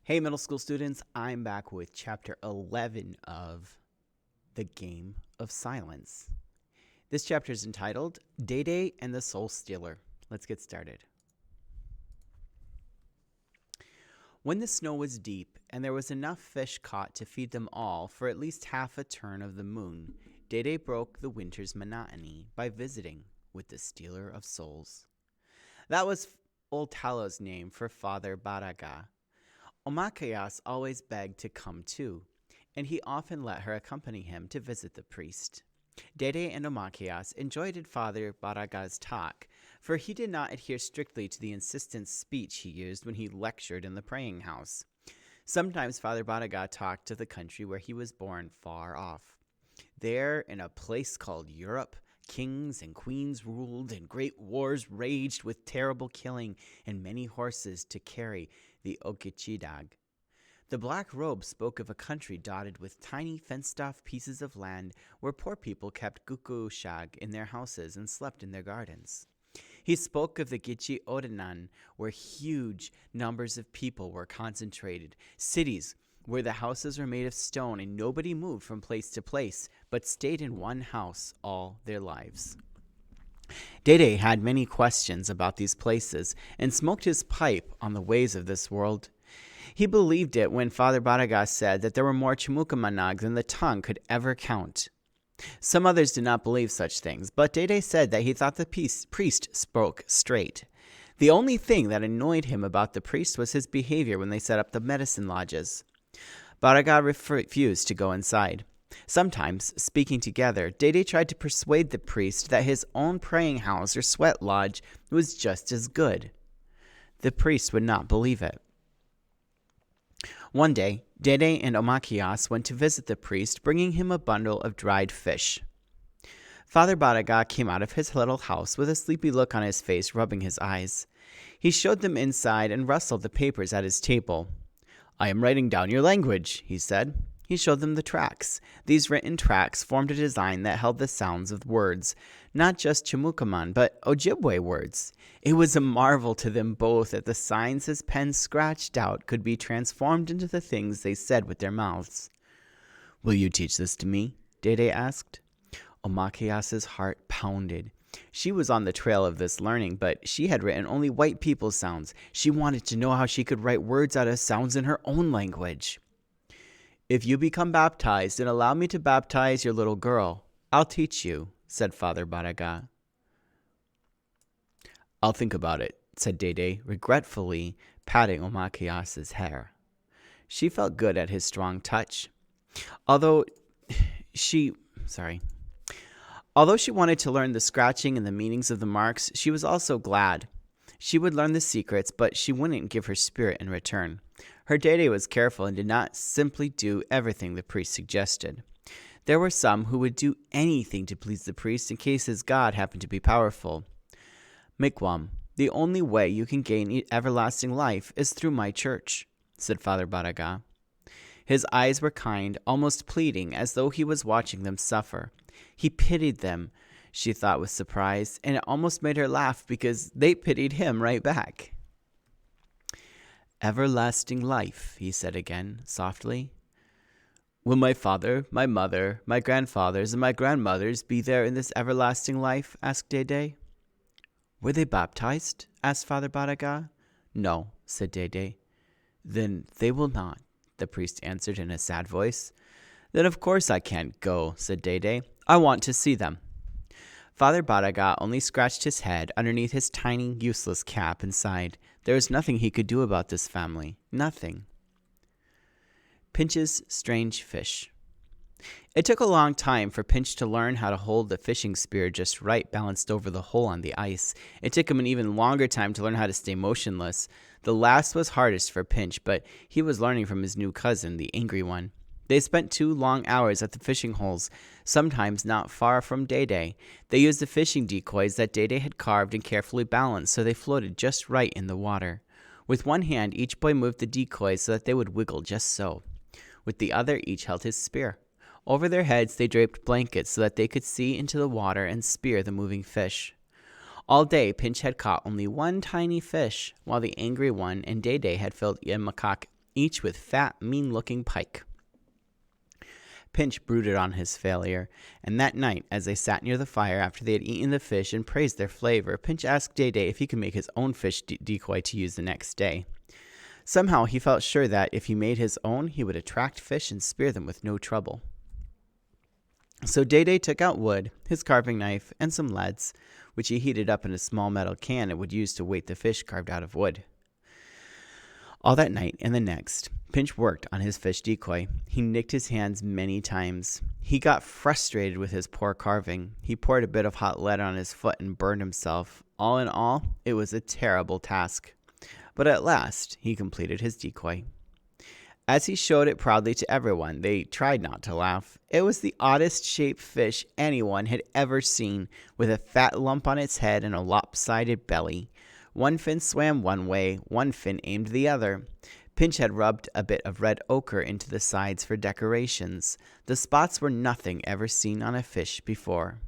Hey, middle school students, I'm back with chapter 11 of The Game of Silence. This chapter is entitled Day Day and the Soul Stealer. Let's get started. When the snow was deep and there was enough fish caught to feed them all for at least half a turn of the moon, Day Day broke the winter's monotony by visiting with the Stealer of Souls. That was Old Talo's name for Father Baraga. Omakayas always begged to come too, and he often let her accompany him to visit the priest. Dede and Omakayas enjoyed Father Baraga's talk, for he did not adhere strictly to the insistent speech he used when he lectured in the praying house. Sometimes Father Baraga talked of the country where he was born far off. There, in a place called Europe, kings and queens ruled, and great wars raged with terrible killing and many horses to carry the Okichidag. The black robe spoke of a country dotted with tiny fenced-off pieces of land where poor people kept gukushag in their houses and slept in their gardens. He spoke of the Gichi Odenan, where huge numbers of people were concentrated, cities where the houses were made of stone and nobody moved from place to place, but stayed in one house all their lives. Dede had many questions about these places and smoked his pipe on the ways of this world. He believed it when Father Baraga said that there were more Chimukamanag than the tongue could ever count. Some others did not believe such things, but Dede said that he thought the priest spoke straight. The only thing that annoyed him about the priest was his behavior when they set up the medicine lodges. Baraga refused to go inside. Sometimes, speaking together, Dede tried to persuade the priest that his own praying house or sweat lodge was just as good. The priest would not believe it. One day, Dede and Omakayas went to visit the priest, bringing him a bundle of dried fish. Father Baraga came out of his little house with a sleepy look on his face, rubbing his eyes. He showed them inside and rustled the papers at his table. "I am writing down your language," he said. He showed them the tracks. These written tracks formed a design that held the sounds of words, not just Chimukaman, but Ojibwe words. It was a marvel to them both that the signs his pen scratched out could be transformed into the things they said with their mouths. "Will you teach this to me?" Dede asked. Omakayas's heart pounded. She was on the trail of this learning, but she had written only white people's sounds. She wanted to know how she could write words out of sounds in her own language. "If you become baptized and allow me to baptize your little girl, I'll teach you," said Father Baraga. "I'll think about it," said Dede, regretfully patting Omakayas's hair. She felt good at his strong touch. Although she wanted to learn the scratching and the meanings of the marks, she was also glad. She would learn the secrets, but she wouldn't give her spirit in return. Her Dede was careful and did not simply do everything the priest suggested. There were some who would do anything to please the priest in case his god happened to be powerful. "Mikwam, the only way you can gain everlasting life is through my church," said Father Baraga. His eyes were kind, almost pleading, as though he was watching them suffer. He pitied them, she thought with surprise, and it almost made her laugh because they pitied him right back. "Everlasting life," he said again, softly. "Will my father, my mother, my grandfathers, and my grandmothers be there in this everlasting life?" asked Dede. "Were they baptized?" asked Father Baraga. "No," said Dede. "Then they will not," the priest answered in a sad voice. "Then of course I can't go," said Dede. "I want to see them." Father Baraga only scratched his head underneath his tiny, useless cap and sighed. There was nothing he could do about this family. Nothing. Pinch's strange fish. It took a long time for Pinch to learn how to hold the fishing spear just right, balanced over the hole on the ice. It took him an even longer time to learn how to stay motionless. The last was hardest for Pinch, but he was learning from his new cousin, the angry one. They spent 2 long hours at the fishing holes, sometimes not far from Dede. They used the fishing decoys that Dede had carved and carefully balanced so they floated just right in the water. With one hand, each boy moved the decoys so that they would wiggle just so. With the other, each held his spear. Over their heads, they draped blankets so that they could see into the water and spear the moving fish. All day, Pinch had caught only one tiny fish, while the angry one and Dede had filled Yemakak each with fat, mean-looking pike. Pinch brooded on his failure, and that night, as they sat near the fire after they had eaten the fish and praised their flavor, Pinch asked Day if he could make his own fish decoy to use the next day. Somehow he felt sure that if he made his own, he would attract fish and spear them with no trouble. So Day took out wood, his carving knife, and some leads, which he heated up in a small metal can it would use to weight the fish carved out of wood. All that night and the next, Pinch worked on his fish decoy. He nicked his hands many times. He got frustrated with his poor carving. He poured a bit of hot lead on his foot and burned himself. All in all, it was a terrible task. But at last, he completed his decoy. As he showed it proudly to everyone, they tried not to laugh. It was the oddest shaped fish anyone had ever seen, with a fat lump on its head and a lopsided belly. One fin swam one way, one fin aimed the other. Pinch had rubbed a bit of red ochre into the sides for decorations. The spots were nothing ever seen on a fish before.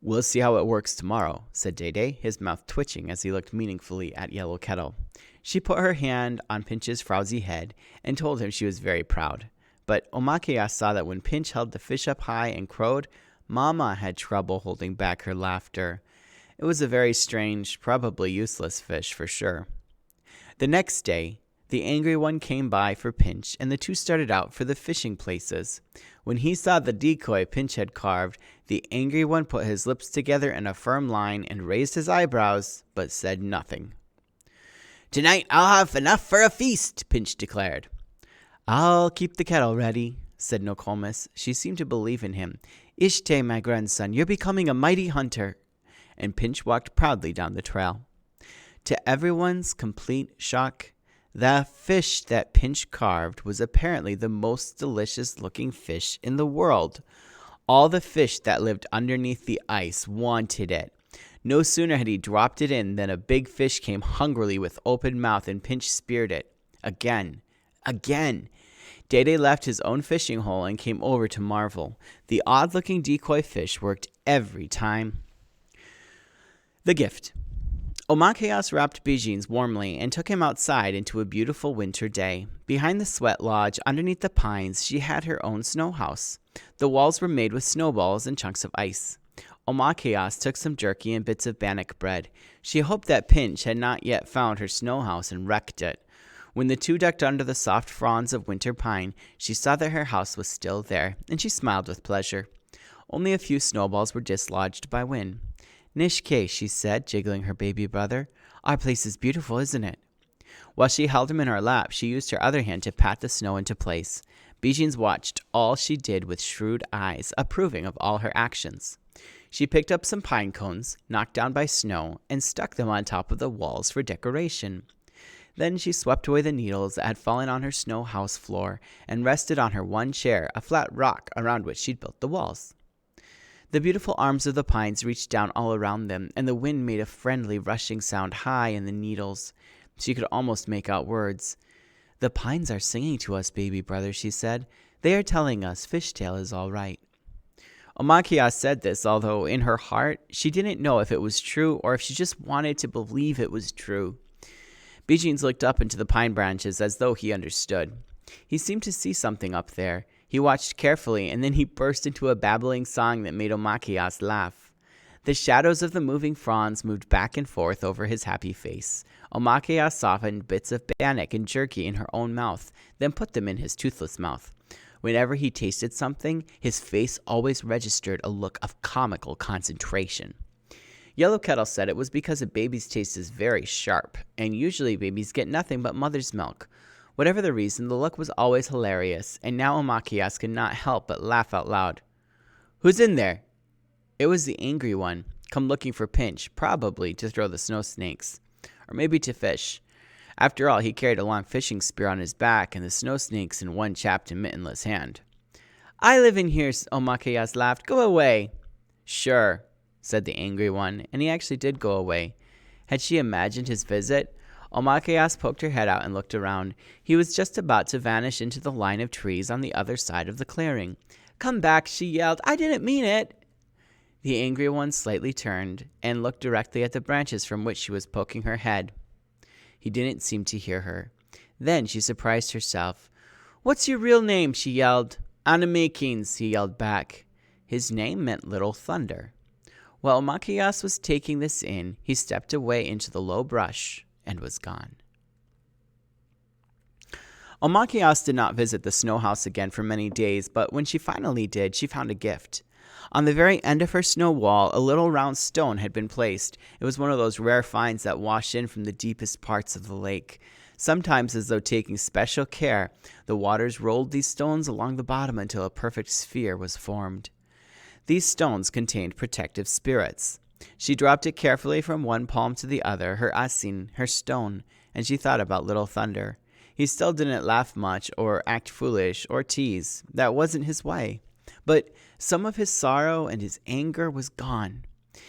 "We'll see how it works tomorrow," said Day, his mouth twitching as he looked meaningfully at Yellow Kettle. She put her hand on Pinch's frowsy head and told him she was very proud. But Omakaya saw that when Pinch held the fish up high and crowed, Mama had trouble holding back her laughter. It was a very strange, probably useless fish for sure. The next day, the Angry One came by for Pinch, and the two started out for the fishing places. When he saw the decoy Pinch had carved, the Angry One put his lips together in a firm line and raised his eyebrows, but said nothing. "Tonight I'll have enough for a feast," Pinch declared. "I'll keep the kettle ready," said Nokomis. She seemed to believe in him. "Ishte, my grandson, you're becoming a mighty hunter." And Pinch walked proudly down the trail. To everyone's complete shock, the fish that Pinch carved was apparently the most delicious-looking fish in the world. All the fish that lived underneath the ice wanted it. No sooner had he dropped it in than a big fish came hungrily with open mouth, and Pinch speared it. Again. Day left his own fishing hole and came over to marvel. The odd-looking decoy fish worked every time. The gift. Omakayas wrapped Bijins warmly and took him outside into a beautiful winter day. Behind the sweat lodge, underneath the pines, she had her own snow house. The walls were made with snowballs and chunks of ice. Omakayas took some jerky and bits of bannock bread. She hoped that Pinch had not yet found her snow house and wrecked it. When the two ducked under the soft fronds of winter pine, she saw that her house was still there, and she smiled with pleasure. Only a few snowballs were dislodged by wind. "Nishke," she said, jiggling her baby brother. "Our place is beautiful, isn't it?" While she held him in her lap, she used her other hand to pat the snow into place. Bijins watched all she did with shrewd eyes, approving of all her actions. She picked up some pine cones, knocked down by snow, and stuck them on top of the walls for decoration. Then she swept away the needles that had fallen on her snow house floor and rested on her one chair, a flat rock around which she'd built the walls. The beautiful arms of the pines reached down all around them, and the wind made a friendly rushing sound high in the needles. She could almost make out words. "The pines are singing to us, baby brother," she said. "They are telling us Fishtail is all right." Omakaya said this, although in her heart, she didn't know if it was true or if she just wanted to believe it was true. Bijins looked up into the pine branches as though he understood. He seemed to see something up there. He watched carefully, and then he burst into a babbling song that made Omakayas laugh. The shadows of the moving fronds moved back and forth over his happy face. Omakaya softened bits of bannock and jerky in her own mouth, then put them in his toothless mouth. Whenever he tasted something, his face always registered a look of comical concentration. Yellow Kettle said it was because a baby's taste is very sharp, and usually babies get nothing but mother's milk. Whatever the reason, the look was always hilarious, and now Omakayas could not help but laugh out loud. "Who's in there?" It was the Angry One, come looking for Pinch, probably to throw the snow snakes, or maybe to fish. After all, he carried a long fishing spear on his back and the snow snakes in one chapped and mittenless hand. "I live in here," Omakayas laughed. "Go away." "Sure," said the Angry One, and he actually did go away. Had she imagined his visit? Omakayas poked her head out and looked around. He was just about to vanish into the line of trees on the other side of the clearing. "Come back," she yelled. "I didn't mean it." The Angry One slightly turned and looked directly at the branches from which she was poking her head. He didn't seem to hear her. Then she surprised herself. "What's your real name?" she yelled. "Animakins," he yelled back. His name meant Little Thunder. While Machias was taking this in, he stepped away into the low brush and was gone. Omachias did not visit the snow house again for many days, but when she finally did, she found a gift. On the very end of her snow wall, a little round stone had been placed. It was one of those rare finds that wash in from the deepest parts of the lake. Sometimes, as though taking special care, the waters rolled these stones along the bottom until a perfect sphere was formed. These stones contained protective spirits. She dropped it carefully from one palm to the other, her asin, her stone, and she thought about Little Thunder. He still didn't laugh much or act foolish or tease. That wasn't his way. But some of his sorrow and his anger was gone.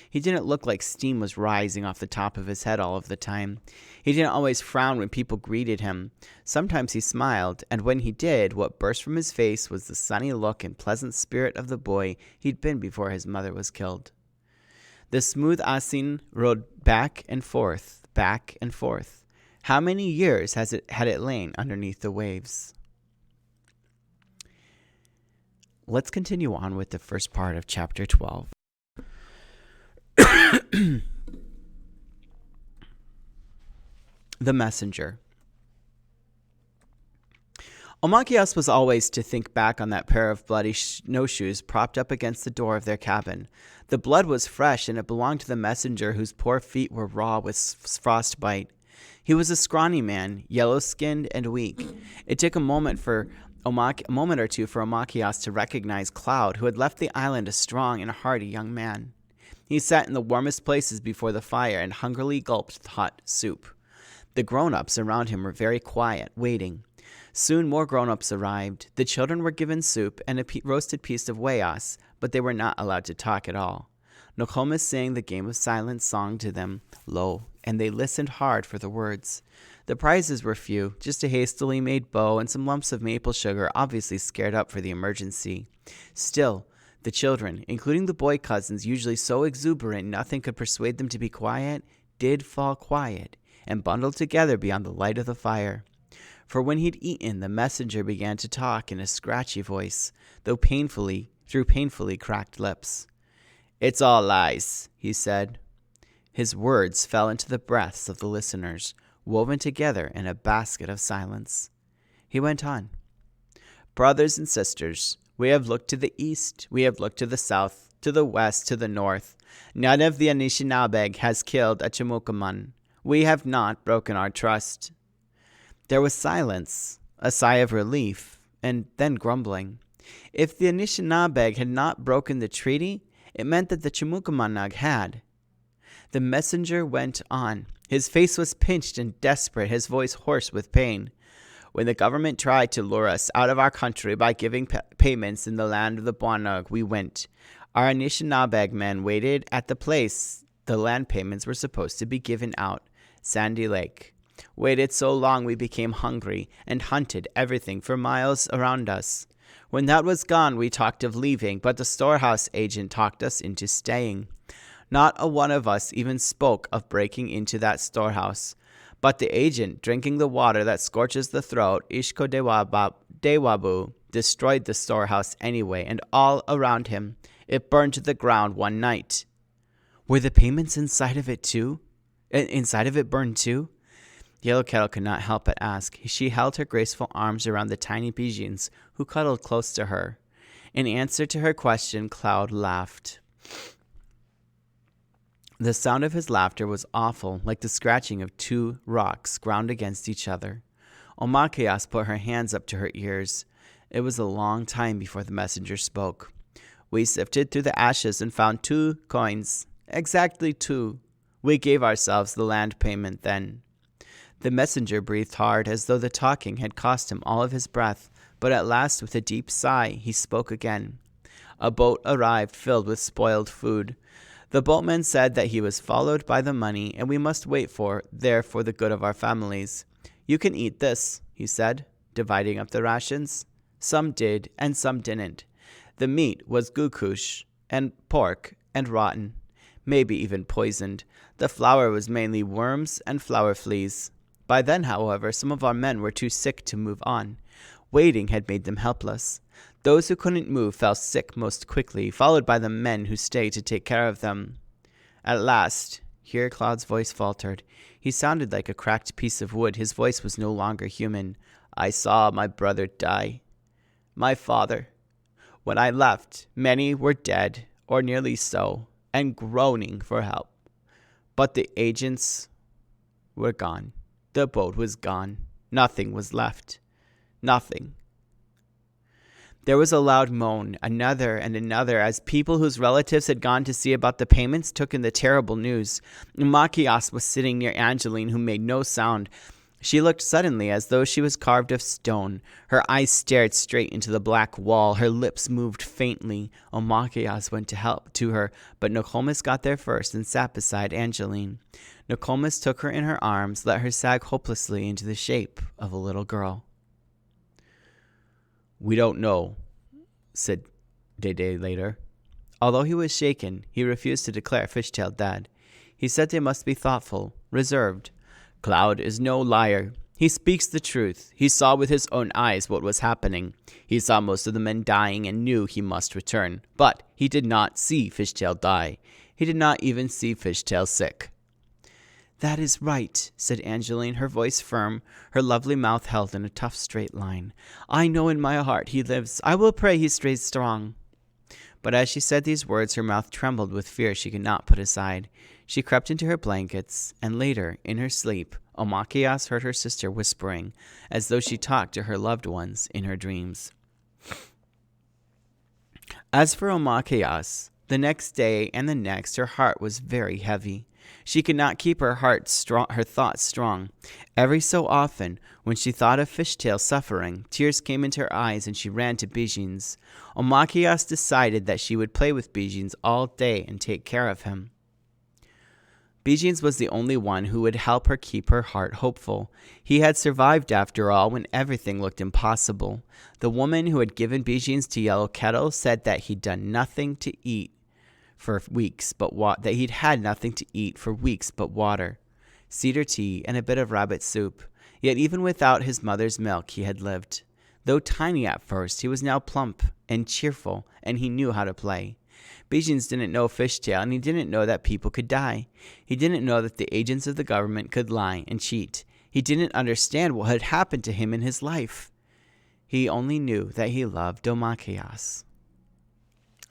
He didn't look like steam was rising off the top of his head all of the time. He didn't always frown when people greeted him. Sometimes he smiled, and when he did, what burst from his face was the sunny look and pleasant spirit of the boy he'd been before his mother was killed. The smooth asin rode back and forth, back and forth. How many years had it lain underneath the waves? Let's continue on with the first part of chapter 12. The messenger. Omachias was always to think back on that pair of bloody snowshoes propped up against the door of their cabin. The blood was fresh, and it belonged to the messenger whose poor feet were raw with frostbite. He was a scrawny man, yellow-skinned and weak. It took a moment or two for Omachias to recognize Cloud, who had left the island a strong and hardy young man. He sat in the warmest places before the fire and hungrily gulped hot soup. The grown-ups around him were very quiet, waiting. Soon more grown-ups arrived. The children were given soup and a roasted piece of huayas, but they were not allowed to talk at all. Nokomis sang the Game of Silence song to them, low, and they listened hard for the words. The prizes were few, just a hastily made bow and some lumps of maple sugar, obviously scared up for the emergency. Still, the children, including the boy cousins, usually so exuberant nothing could persuade them to be quiet, did fall quiet, and bundled together beyond the light of the fire. For when he'd eaten, the messenger began to talk in a scratchy voice, through painfully cracked lips. "It's all lies," he said. His words fell into the breaths of the listeners, woven together in a basket of silence. He went on. "Brothers and sisters, we have looked to the east, we have looked to the south, to the west, to the north. None of the Anishinabeg has killed a Chimukaman. We have not broken our trust." There was silence, a sigh of relief, and then grumbling. If the Anishinabeg had not broken the treaty, it meant that the Chimukamanag had. The messenger went on. His face was pinched and desperate, his voice hoarse with pain. "When the government tried to lure us out of our country by giving payments in the land of the Bwanag, we went. Our Anishinabeg men waited at the place the land payments were supposed to be given out, Sandy Lake. Waited so long we became hungry and hunted everything for miles around us. When that was gone, we talked of leaving, but the storehouse agent talked us into staying. Not a one of us even spoke of breaking into that storehouse. But the agent, drinking the water that scorches the throat, Ishko Dewabu, destroyed the storehouse anyway, and all around him. It burned to the ground one night." "Were the payments inside of it too? Inside of it burned too?" Yellow Kettle could not help but ask. She held her graceful arms around the tiny pigeons, who cuddled close to her. In answer to her question, Cloud laughed. The sound of his laughter was awful, like the scratching of two rocks ground against each other. Omachias put her hands up to her ears. It was a long time before the messenger spoke. "We sifted through the ashes and found 2 coins. Exactly 2. We gave ourselves the land payment then." The messenger breathed hard, as though the talking had cost him all of his breath, but at last, with a deep sigh, he spoke again. A boat arrived filled with spoiled food. The boatman said that he was followed by the money, and we must wait there for the good of our families. "You can eat this," he said, dividing up the rations. Some did, and some didn't. The meat was gukush, and pork, and rotten, maybe even poisoned. The flour was mainly worms and flour fleas. By then, however, some of our men were too sick to move on. Waiting had made them helpless. Those who couldn't move fell sick most quickly, followed by the men who stayed to take care of them. At last, here Claude's voice faltered. He sounded like a cracked piece of wood. His voice was no longer human. I saw my brother die. My father. When I left, many were dead, or nearly so, and groaning for help. But the agents were gone. The boat was gone. Nothing was left. Nothing. There was a loud moan, another and another, as people whose relatives had gone to see about the payments took in the terrible news. Machias was sitting near Angeline, who made no sound. She looked suddenly as though she was carved of stone. Her eyes stared straight into the black wall. Her lips moved faintly. Machias went to help to her, but Nokomis got there first and sat beside Angeline. Nokomis took her in her arms, let her sag hopelessly into the shape of a little girl. We don't know, said Dede later. Although he was shaken, he refused to declare Fishtail dead. He said they must be thoughtful, reserved. Cloud is no liar. He speaks the truth. He saw with his own eyes what was happening. He saw most of the men dying and knew he must return. But he did not see Fishtail die. He did not even see Fishtail sick. That is right, said Angeline, her voice firm, her lovely mouth held in a tough straight line. I know in my heart he lives. I will pray he stays strong. But as she said these words, her mouth trembled with fear she could not put aside. She crept into her blankets, and later, in her sleep, Omachias heard her sister whispering, as though she talked to her loved ones in her dreams. As for Omachias, the next day and the next, her heart was very heavy. She could not keep her thoughts strong. Every so often, when she thought of Fishtail suffering, tears came into her eyes and she ran to Bijins. Omachias decided that she would play with Bijins all day and take care of him. Bijins was the only one who would help her keep her heart hopeful. He had survived after all when everything looked impossible. The woman who had given Bijins to Yellow Kettle said that he'd done nothing to eat for weeks but that he'd had nothing to eat for weeks but water, cedar tea, and a bit of rabbit soup. Yet even without his mother's milk he had lived. Though tiny at first, he was now plump and cheerful, and he knew how to play. Bijins didn't know Fishtail, and he didn't know that people could die. He didn't know that the agents of the government could lie and cheat. He didn't understand what had happened to him in his life. He only knew that he loved Omachias.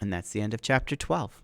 And that's the end of chapter 12.